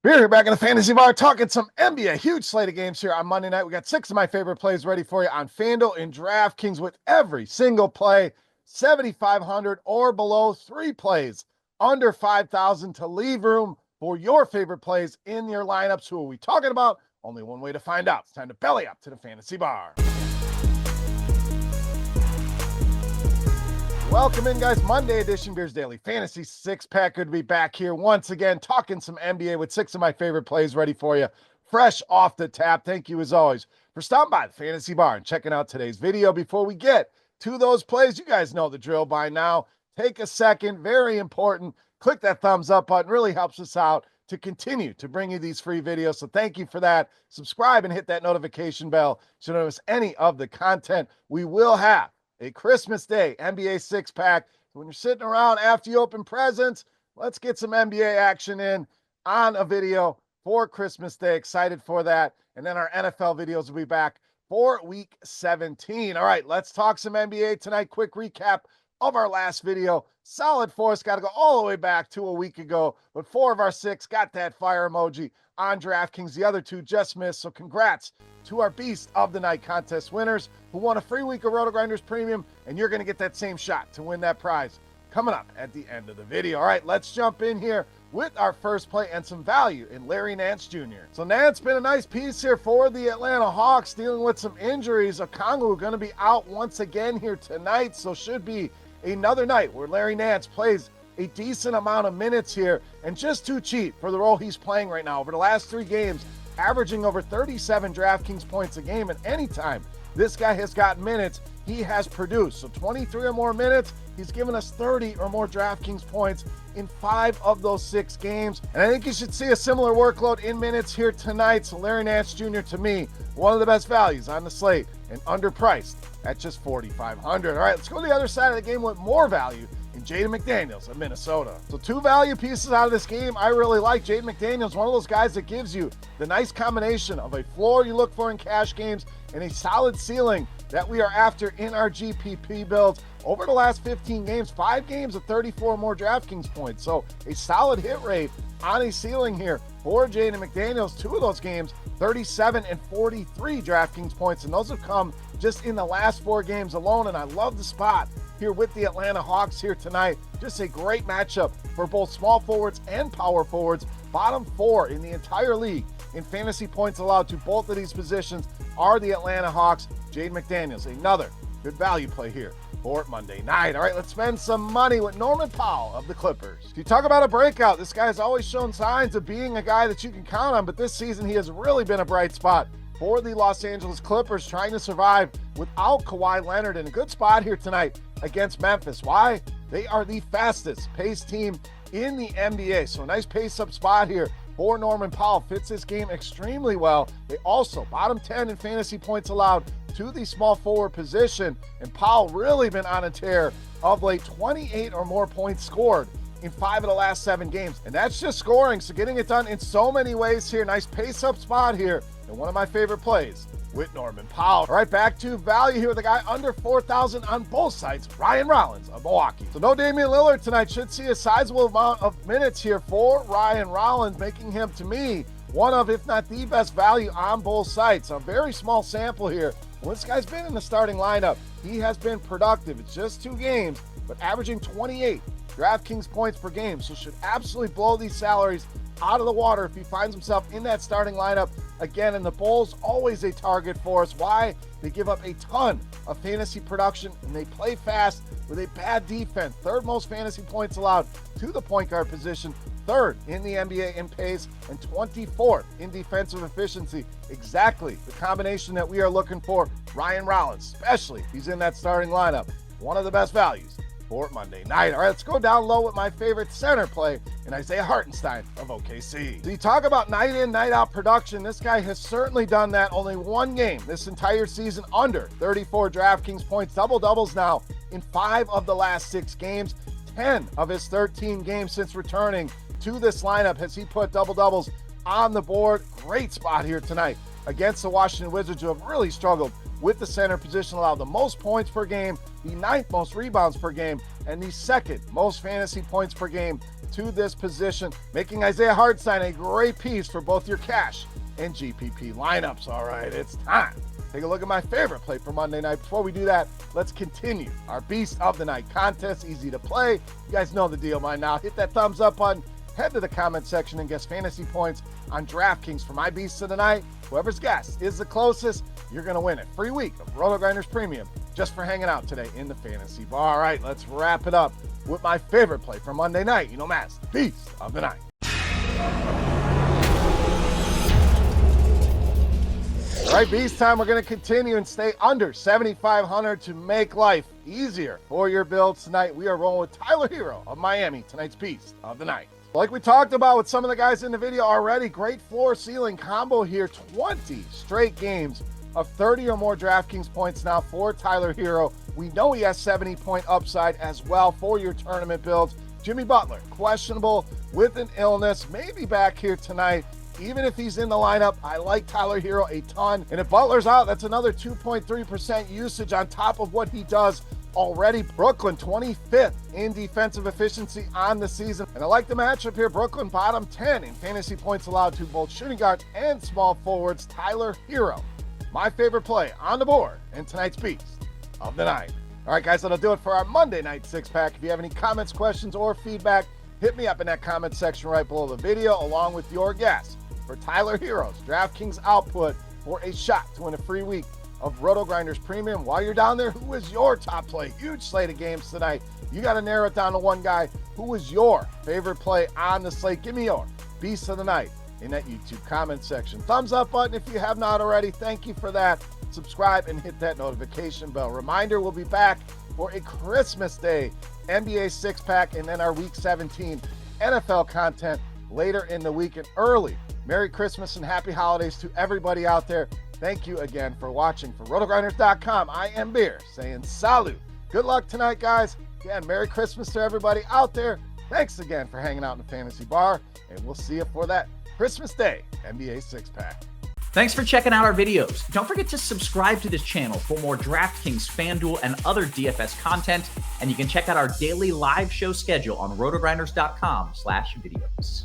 We're here back in the fantasy bar talking some NBA. Huge slate of games here on Monday night. We got 6 of my favorite plays ready for you on FanDuel and DraftKings with every single play, 7,500 or below, 3 plays under 5,000 to leave room for your favorite plays in your lineups. Who are we talking about? Only one way to find out. It's time to belly up to the fantasy bar. Welcome in, guys. Monday edition Beers Daily Fantasy Six-Pack. Good to be back here once again talking some NBA with 6 of my favorite plays ready for you, fresh off the tap. Thank you, as always, for stopping by the Fantasy Bar and checking out today's video. Before we get to those plays, you guys know the drill by now. Take a second, very important. Click that thumbs up button. Really helps us out to continue to bring you these free videos. So thank you for that. Subscribe and hit that notification bell so you don't miss any of the content. We will have a Christmas Day NBA six-pack. So when you're sitting around after you open presents, let's get some NBA action in on a video for Christmas Day. Excited for that. And then our NFL videos will be back for Week 17. All right, let's talk some NBA tonight. Quick recap of our last video. Solid for us. Got to go all the way back to a week ago. But 4 of our 6 got that fire emoji on DraftKings. The other 2 just missed. So congrats to our Beast of the Night contest winners who won a free week of RotoGrinders Premium. And you're going to get that same shot to win that prize coming up at the end of the video. All right, let's jump in here with our first play and some value in Larry Nance Jr. So Nance been a nice piece here for the Atlanta Hawks, dealing with some injuries. Okongwu going to be out once again here tonight. So should be another night where Larry Nance plays a decent amount of minutes here and just too cheap for the role he's playing right now. Over the last 3 games, averaging over 37 DraftKings points a game, and anytime this guy has got minutes, he has produced. So 23 or more minutes, he's given us 30 or more DraftKings points in 5 of those 6 games. And I think you should see a similar workload in minutes here tonight. So Larry Nance Jr., to me, one of the best values on the slate and underpriced at just 4,500. All right, let's go to the other side of the game with more value in Jaden McDaniels of Minnesota. So 2 value pieces out of this game I really like. Jaden McDaniels, one of those guys that gives you the nice combination of a floor you look for in cash games and a solid ceiling that we are after in our GPP builds. Over the last 15 games, 5 games of 34 or more DraftKings points. So a solid hit rate on a ceiling here for Jaden McDaniels. 2 of those games, 37 and 43 DraftKings points, and those have come just in the last 4 games alone. And I love the spot here with the Atlanta Hawks here tonight. Just a great matchup for both small forwards and power forwards. Bottom 4 in the entire league in fantasy points allowed to both of these positions are the Atlanta Hawks. Jaden McDaniels, another good value play here for Monday night. All right, let's spend some money with Norman Powell of the Clippers. If you talk about a breakout, this guy has always shown signs of being a guy that you can count on, but this season he has really been a bright spot for the Los Angeles Clippers, trying to survive without Kawhi Leonard. In a good spot here tonight against Memphis. Why? They are the fastest paced team in the NBA. So a nice pace-up spot here for Norman Powell. Fits this game extremely well. They also bottom 10 in fantasy points allowed to the small forward position. And Powell really been on a tear of late. 28 or more points scored in 5 of the last 7 games. And that's just scoring. So getting it done in so many ways here. Nice pace-up spot here. And one of my favorite plays with Norman Powell. All right, back to value here with a guy under 4,000 on both sides, Ryan Rollins of Milwaukee. So no Damian Lillard tonight. Should see a sizable amount of minutes here for Ryan Rollins, making him, to me, one of, if not the best value on both sides. A very small sample here. When this guy's been in the starting lineup, he has been productive. It's just 2 games, but averaging 28 DraftKings points per game. So should absolutely blow these salaries out of the water if he finds himself in that starting lineup again. And the Bulls, always a target for us. Why? They give up a ton of fantasy production and they play fast with a bad defense. 3rd most fantasy points allowed to the point guard position, 3rd in the NBA in pace, and 24th in defensive efficiency. Exactly the combination that we are looking for. Ryan Rollins, especially if he's in that starting lineup, one of the best values for Monday night. All right, let's go down low with my favorite center play in Isaiah Hartenstein of OKC. So you talk about night in, night out production. This guy has certainly done that. Only 1 game this entire season under 34 DraftKings points. Double-doubles now in 5 of the last 6 games. 10 of his 13 games since returning to this lineup has he put double-doubles on the board. Great spot here tonight against the Washington Wizards, who have really struggled with the center position, allowed the most points per game, the 9th most rebounds per game, and the 2nd most fantasy points per game to this position, making Isaiah Hartenstein a great piece for both your cash and GPP lineups. All right, it's time. Take a look at my favorite play for Monday night. Before we do that, let's continue our Beast of the Night contest. Easy to play. You guys know the deal by now. Hit that thumbs up button. Head to the comment section and guess fantasy points on DraftKings for my Beast of the Night. Whoever's guess is the closest, you're going to win a free week of RotoGrinders Premium just for hanging out today in the fantasy bar. All right, let's wrap it up with my favorite play for Monday night. You know, Matt's the Beast of the Night. All right, Beast time. We're going to continue and stay under 7,500 to make life easier for your builds tonight. We are rolling with Tyler Herro of Miami, tonight's Beast of the Night. Like we talked about with some of the guys in the video already, great floor ceiling combo here. 20 straight games of 30 or more DraftKings points now for Tyler Herro. We know he has 70-point upside as well for your tournament builds. Jimmy Butler, questionable with an illness, maybe back here tonight. Even if he's in the lineup, I like Tyler Herro a ton. And if Butler's out, that's another 2.3% usage on top of what he does already. Brooklyn, 25th in defensive efficiency on the season. And I like the matchup here. Brooklyn, bottom 10 in fantasy points allowed to both shooting guards and small forwards. Tyler Herro, my favorite play on the board in tonight's Beast of the Night. All right, guys, that'll do it for our Monday night six-pack. If you have any comments, questions, or feedback, hit me up in that comment section right below the video, along with your guess for Tyler Herro's DraftKings output for a shot to win a free week of RotoGrinders Premium. While you're down there, who is your top play? Huge slate of games tonight. You got to narrow it down to one guy. Who is your favorite play on the slate? Give me your Beast of the Night in that YouTube comment section. Thumbs up button if you have not already. Thank you for that. Subscribe and hit that notification bell. Reminder, we'll be back for a Christmas Day NBA six-pack and then our Week 17 NFL content later in the week and early. Merry Christmas and happy holidays to everybody out there. Thank you again for watching. For RotoGrinders.com, I am Beer saying salute. Good luck tonight, guys. Again, Merry Christmas to everybody out there. Thanks again for hanging out in the fantasy bar, and we'll see you for that Christmas Day NBA six-pack. Thanks for checking out our videos. Don't forget to subscribe to this channel for more DraftKings, FanDuel, and other DFS content. And you can check out our daily live show schedule on RotoGrinders.com/videos.